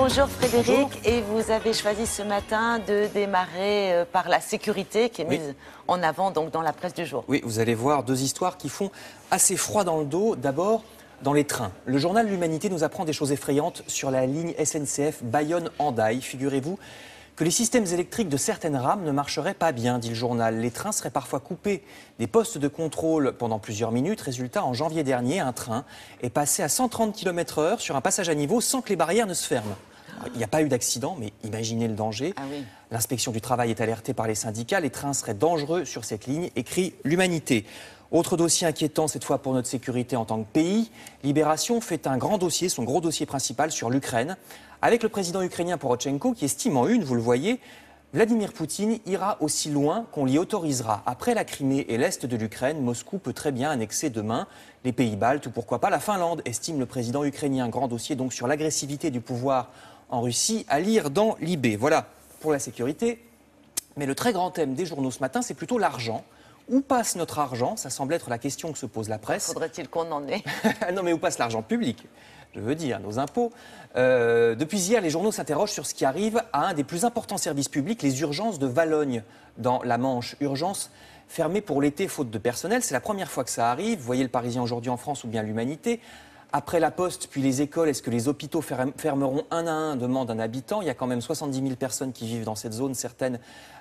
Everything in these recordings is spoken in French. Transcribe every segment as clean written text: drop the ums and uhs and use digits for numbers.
Bonjour Frédéric, Bonjour. et vous avez choisi ce matin de démarrer par la sécurité qui est mise en avant donc, dans la presse du jour. Oui, vous allez voir deux histoires qui font assez froid dans le dos. D'abord, dans les trains. Le journal L'Humanité nous apprend des choses effrayantes sur la ligne SNCF Bayonne-Hendaye. Figurez-vous que les systèmes électriques de certaines rames ne marcheraient pas bien, dit le journal. Les trains seraient parfois coupés des postes de contrôle pendant plusieurs minutes. Résultat, en janvier dernier, un train est passé à 130 km/h sur un passage à niveau sans que les barrières ne se ferment. Alors, il n'y a pas eu d'accident, mais imaginez le danger. Ah oui. L'inspection du travail est alertée par les syndicats. Les trains seraient dangereux sur cette ligne, écrit L'Humanité. Autre dossier inquiétant, cette fois pour notre sécurité en tant que pays. Libération fait un grand dossier, son gros dossier principal sur l'Ukraine, avec le président ukrainien Porochenko qui estime en une, vous le voyez, Vladimir Poutine ira aussi loin qu'on l'y autorisera. Après la Crimée et l'Est de l'Ukraine, Moscou peut très bien annexer demain les pays baltes ou pourquoi pas la Finlande, estime le président ukrainien. Grand dossier donc sur l'agressivité du pouvoir en Russie, à lire dans Libé. Voilà pour la sécurité. Mais le très grand thème des journaux ce matin, c'est plutôt l'argent. Où passe notre argent? Ça semble être la question que se pose la presse. Faudrait-il qu'on en ait? Non, mais où passe l'argent public? Je veux dire, nos impôts. Depuis hier, les journaux s'interrogent sur ce qui arrive à un des plus importants services publics, les urgences de Valognes, dans la Manche. Urgences fermées pour l'été, faute de personnel. C'est la première fois que ça arrive. Vous voyez le Parisien aujourd'hui en France ou bien l'Humanité. Après la Poste, puis les écoles, est-ce que les hôpitaux fermeront un à un, demande un habitant. Il y a quand même 70 000 personnes qui vivent dans cette zone. Certaines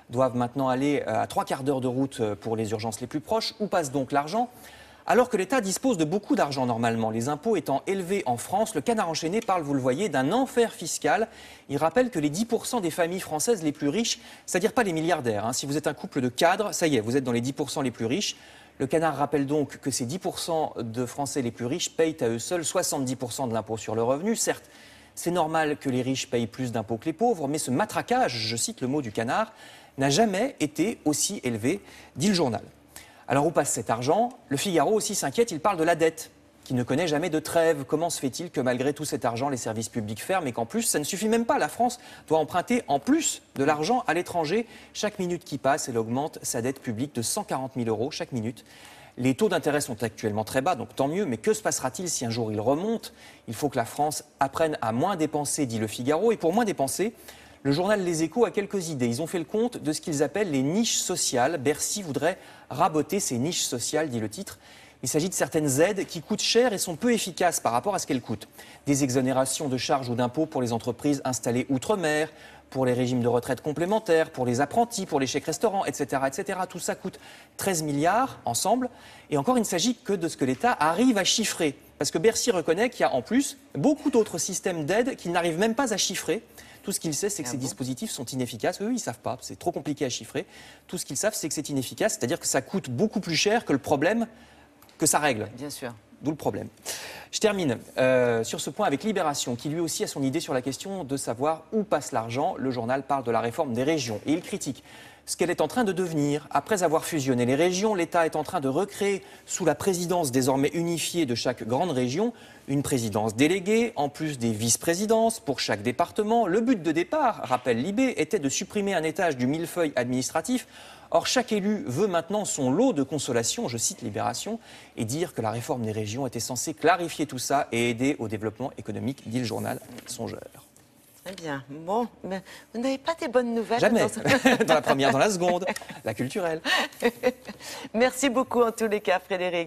doivent maintenant aller à 3/4 d'heure de route pour les urgences les plus proches. Où passe donc l'argent? Alors que l'État dispose de beaucoup d'argent normalement, les impôts étant élevés en France, le Canard enchaîné parle, vous le voyez, d'un enfer fiscal. Il rappelle que les 10% des familles françaises les plus riches, c'est-à-dire pas les milliardaires, si vous êtes un couple de cadres, ça y est, vous êtes dans les 10% les plus riches. Le Canard rappelle donc que ces 10% de Français les plus riches payent à eux seuls 70% de l'impôt sur le revenu. Certes, c'est normal que les riches payent plus d'impôts que les pauvres, mais ce matraquage, je cite le mot du Canard, n'a jamais été aussi élevé, dit le journal. Alors où passe cet argent? Le Figaro aussi s'inquiète, il parle de la dette, qui ne connaît jamais de trêve. Comment se fait-il que malgré tout cet argent, les services publics ferment et qu'en plus, ça ne suffit même pas? La France doit emprunter en plus de l'argent à l'étranger. Chaque minute qui passe, elle augmente sa dette publique de 140 000 € chaque minute. Les taux d'intérêt sont actuellement très bas, donc tant mieux. Mais que se passera-t-il si un jour ils remontent? Il faut que la France apprenne à moins dépenser, dit le Figaro. Et pour moins dépenser, le journal Les Échos a quelques idées. Ils ont fait le compte de ce qu'ils appellent les niches sociales. Bercy voudrait raboter ces niches sociales, dit le titre. Il s'agit de certaines aides qui coûtent cher et sont peu efficaces par rapport à ce qu'elles coûtent. Des exonérations de charges ou d'impôts pour les entreprises installées outre-mer, pour les régimes de retraite complémentaires, pour les apprentis, pour les chèques restaurants, etc., etc. Tout ça coûte 13 milliards ensemble. Et encore, il ne s'agit que de ce que l'État arrive à chiffrer. Parce que Bercy reconnaît qu'il y a en plus beaucoup d'autres systèmes d'aide qu'il n'arrive même pas à chiffrer. Tout ce qu'ils savent, c'est que ces dispositifs sont inefficaces. Eux, ils ne savent pas, c'est trop compliqué à chiffrer. Tout ce qu'ils savent, c'est que c'est inefficace, c'est-à-dire que ça coûte beaucoup plus cher que le problème que ça règle. Bien sûr. D'où le problème. Je termine sur ce point avec Libération, qui lui aussi a son idée sur la question de savoir où passe l'argent. Le journal parle de la réforme des régions et il critique ce qu'elle est en train de devenir. Après avoir fusionné les régions, l'État est en train de recréer, sous la présidence désormais unifiée de chaque grande région, une présidence déléguée, en plus des vice-présidences pour chaque département. Le but de départ, rappelle Libé, était de supprimer un étage du millefeuille administratif. Or, chaque élu veut maintenant son lot de consolation, je cite Libération, et dire que la réforme des régions était censée clarifier tout ça et aider au développement économique, dit le journal Songeur. Très bien. Bon, mais vous n'avez pas des bonnes nouvelles? Jamais. Dans la première, dans la seconde, la culturelle. Merci beaucoup en tous les cas, Frédéric.